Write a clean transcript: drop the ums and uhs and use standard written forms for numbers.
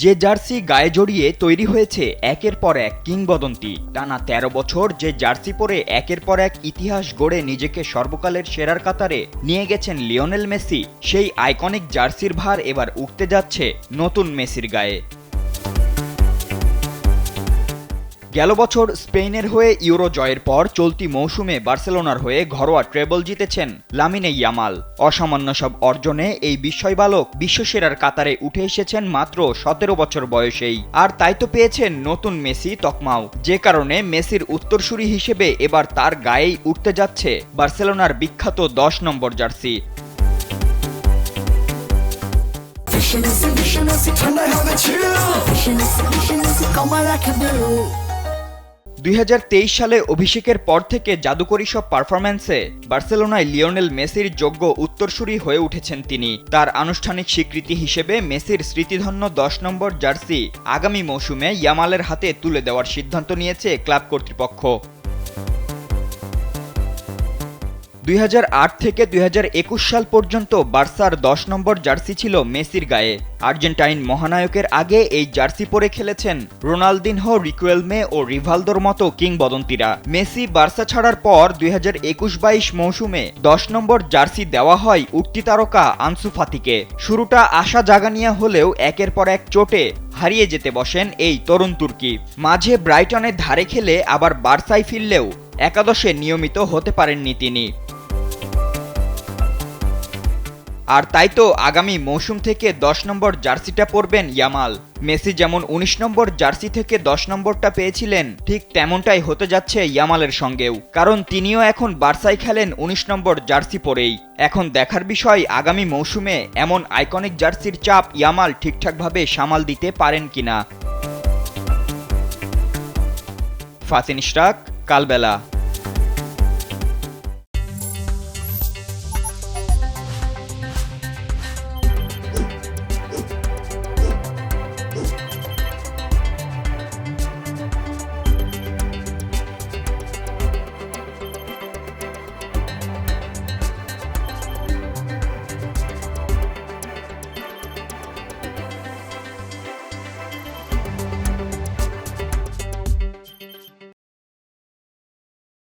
যে জার্সি গায়ে জড়িয়ে তৈরি হয়েছে একের পর এক কিংবদন্তি। টানা ১৩ বছর যে জার্সি পরে একের পর এক ইতিহাস গড়ে নিজেকে সর্বকালের সেরার কাতারে নিয়ে গেছেন লিওনেল মেসি, সেই আইকনিক জার্সির ভার এবার উঠতে যাচ্ছে নতুন মেসির গায়ে। গেল বছর স্পেনের হয়ে ইউরো জয়ের পর চলতি মৌসুমে বার্সেলোনার হয়ে ঘরোয়া ট্রেবল জিতেছেন লামিনে ইয়ামাল। অসামান্য সব অর্জনে এই বিস্ময় বালক বিশ্বসেরার কাতারে উঠে এসেছেন মাত্র ১৭ বছর বয়সেই। আর তাই তো পেয়েছেন নতুন মেসি তকমাও, যে কারণে মেসির উত্তরসূরি হিসেবে এবার তার গায়েই উঠতে যাচ্ছে বার্সেলোনার বিখ্যাত ১০ নম্বর জার্সি। ২০২৩ সালে অভিষেকের পর থেকে জাদুকরী সব পারফরম্যান্সে বার্সেলোনায় লিওনেল মেসির যোগ্য উত্তরসূরি হয়ে উঠেছেন তিনি। তার আনুষ্ঠানিক স্বীকৃতি হিসেবে মেসির স্মৃতিধন্য ১০ নম্বর জার্সি আগামী মৌসুমে ইয়ামালের হাতে তুলে দেওয়ার সিদ্ধান্ত নিয়েছে ক্লাব কর্তৃপক্ষ। ২০০৮ থেকে ২০২১ সাল পর্যন্ত বার্সার ১০ নম্বর জার্সি ছিল মেসির গায়ে। আর্জেন্টাইন মহানায়কের আগে এই জার্সি পরে খেলেছেন রোনালদিনহো, রিকুয়েলমে ও রিভালদোর মতো কিংবদন্তিরা। মেসি বার্সা ছাড়ার পর ২০২১-২২ মৌসুমে ১০ নম্বর জার্সি দেওয়া হয় উঠতি তারকা আনসু ফাতিকে। শুরুটা আশা জাগানিয়া হলেও একের পর এক চোটে হারিয়ে যেতে বসেন এই তরুণ তুর্কি। মাঝে ব্রাইটনের ধারে খেলে আবার বার্সায় ফিরলেও একাদশে নিয়মিত হতে পারেননি তিনি। আর তাই তো আগামী মৌসুম থেকে ১০ নম্বর জার্সিটা পরবেন ইয়ামাল। মেসি যেমন ১৯ নম্বর জার্সি থেকে ১০ নম্বরটা পেয়েছিলেন, ঠিক তেমনটাই হতে যাচ্ছে ইয়ামালের সঙ্গেও, কারণ তিনিও এখন বার্সায় খেলেন ১৯ নম্বর জার্সি পরেই। এখন দেখার বিষয় আগামী মৌসুমে এমন আইকনিক জার্সির চাপ ইয়ামাল ঠিকঠাকভাবে সামাল দিতে পারেন কিনা। ফাতিন ইশরাক, কালবেলা।